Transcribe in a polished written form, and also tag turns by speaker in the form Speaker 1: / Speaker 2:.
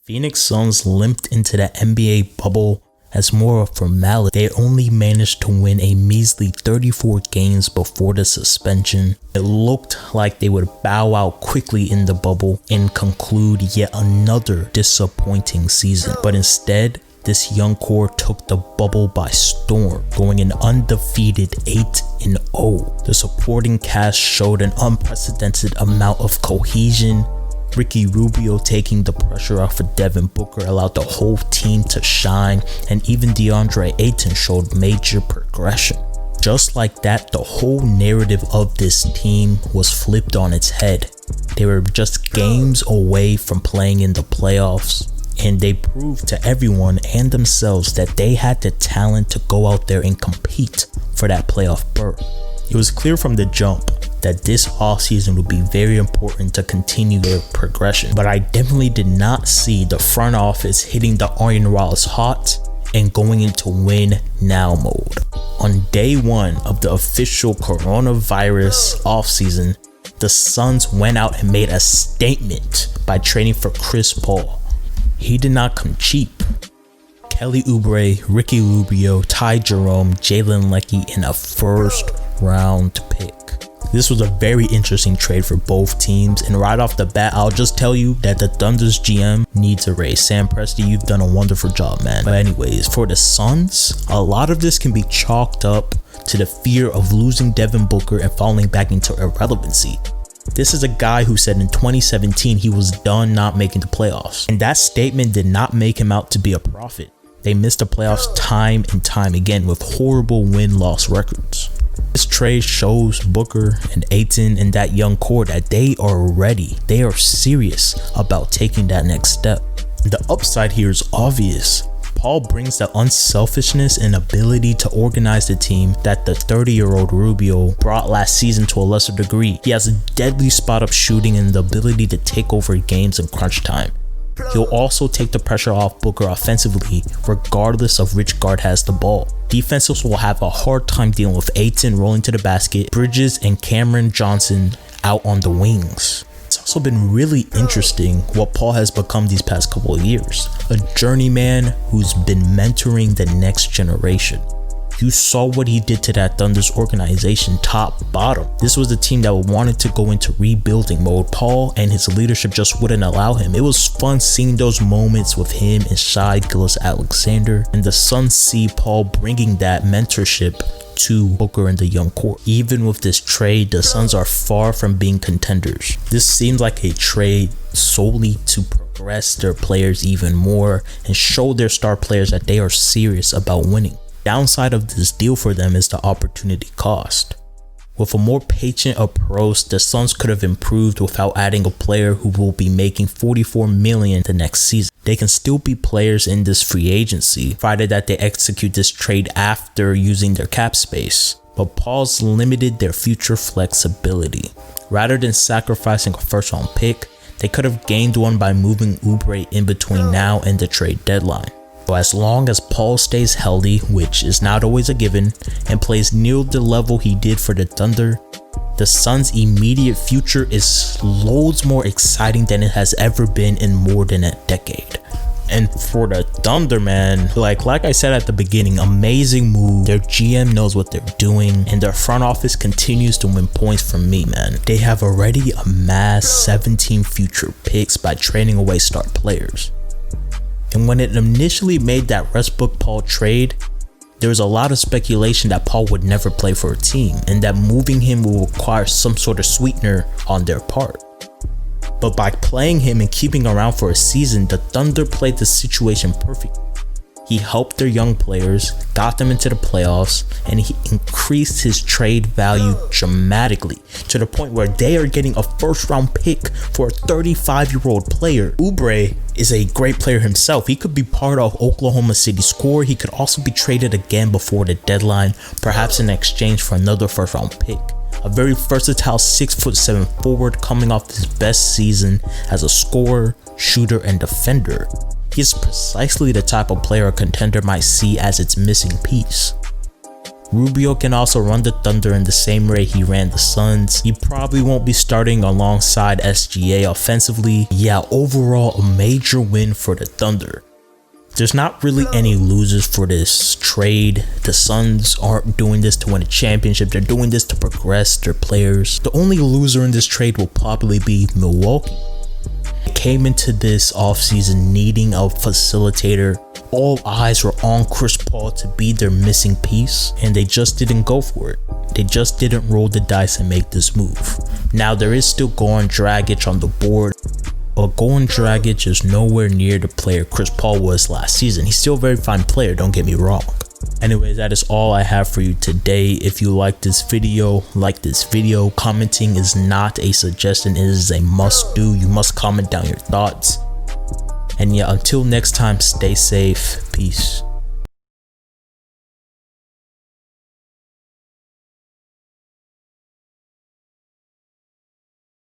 Speaker 1: Phoenix Suns limped into the NBA bubble as more of a formality. They only managed to win a measly 34 games before the suspension. It looked like they would bow out quickly in the bubble and conclude yet another disappointing season. But instead, this young core took the bubble by storm, going an undefeated 8-0. The supporting cast showed an unprecedented amount of cohesion. Ricky Rubio taking the pressure off of Devin Booker allowed the whole team to shine, and even DeAndre Ayton showed major progression. Just like that, the whole narrative of this team was flipped on its head. They were just games away from playing in the playoffs, and they proved to everyone and themselves that they had the talent to go out there and compete for that playoff berth. It was clear from the jump that this offseason would be very important to continue their progression, but I definitely did not see the front office hitting the iron while it's hot and going into win now mode. On day one of the official coronavirus offseason, the Suns went out and made a statement by trading for Chris Paul. He did not come cheap. Kelly Oubre, Ricky Rubio, Ty Jerome, Jalen Leckie, and a first round pick. This was a very interesting trade for both teams, and right off the bat, I'll just tell you that the Thunder's GM needs a raise. Sam Presti, you've done a wonderful job, man. But anyways, for the Suns, a lot of this can be chalked up to the fear of losing Devin Booker and falling back into irrelevancy. This is a guy who said in 2017 he was done not making the playoffs, and that statement did not make him out to be a prophet. They missed the playoffs time and time again with horrible win-loss records. This trade shows Booker and Ayton and that young core that they are ready. They are serious about taking that next step. The upside here is obvious. Paul brings the unselfishness and ability to organize the team that the 30-year-old Rubio brought last season to a lesser degree. He has a deadly spot-up shooting and the ability to take over games in crunch time. He'll also take the pressure off Booker offensively, regardless of which guard has the ball. Defenses will have a hard time dealing with Ayton rolling to the basket, Bridges and Cameron Johnson out on the wings. It's also been really interesting what Paul has become these past couple of years. A journeyman who's been mentoring the next generation. You saw what he did to that Thunder's organization top bottom. This was a team that wanted to go into rebuilding mode. Paul and his leadership just wouldn't allow him. It was fun seeing those moments with him and Shai Gilgeous-Alexander, and the Suns see Paul bringing that mentorship to Booker and the young core. Even with this trade, the Suns are far from being contenders. This seems like a trade solely to progress their players even more and show their star players that they are serious about winning. Downside of this deal for them is the opportunity cost. With a more patient approach, the Suns could have improved without adding a player who will be making $44 million the next season. They can still be players in this free agency, provided that they execute this trade after using their cap space. But Paul's limited their future flexibility. Rather than sacrificing a first round pick, they could have gained one by moving Oubre in between now and the trade deadline. So as long as Paul stays healthy, which is not always a given, and plays near the level he did for the Thunder, the Suns' immediate future is loads more exciting than it has ever been in more than a decade. And for the Thunder, man, like I said at the beginning, amazing move. Their GM knows what they're doing, and their front office continues to win points from me, man. They have already amassed 17 future picks by trading away star players. And when it initially made that Westbrook-Paul trade, there was a lot of speculation that Paul would never play for a team and that moving him will require some sort of sweetener on their part. But by playing him and keeping around for a season, the Thunder played the situation perfectly. He helped their young players, got them into the playoffs, and he increased his trade value dramatically to the point where they are getting a first round pick for a 35-year-old player. Oubre is a great player himself. He could be part of Oklahoma City's squad. He could also be traded again before the deadline, perhaps in exchange for another first round pick. A very versatile 6'7" forward coming off his best season as a scorer, shooter, and defender. He is precisely the type of player a contender might see as its missing piece. Rubio can also run the Thunder in the same way he ran the Suns. He probably won't be starting alongside SGA offensively. Yeah, overall a major win for the Thunder. There's not really any losers for this trade. The Suns aren't doing this to win a championship. They're doing this to progress their players. The only loser in this trade will probably be Milwaukee. They came into this offseason needing a facilitator. All eyes were on Chris Paul to be their missing piece, and they just didn't go for it. They just didn't roll the dice and make this move. Now there is still Goran Dragic on the board, but Goran Dragic is nowhere near the player Chris Paul was last season. He's still a very fine player, don't get me wrong. Anyways, that is all I have for you today. If you like this video, commenting is not a suggestion, it is a must do. You must comment down your thoughts. And yeah, until next time, stay safe. Peace.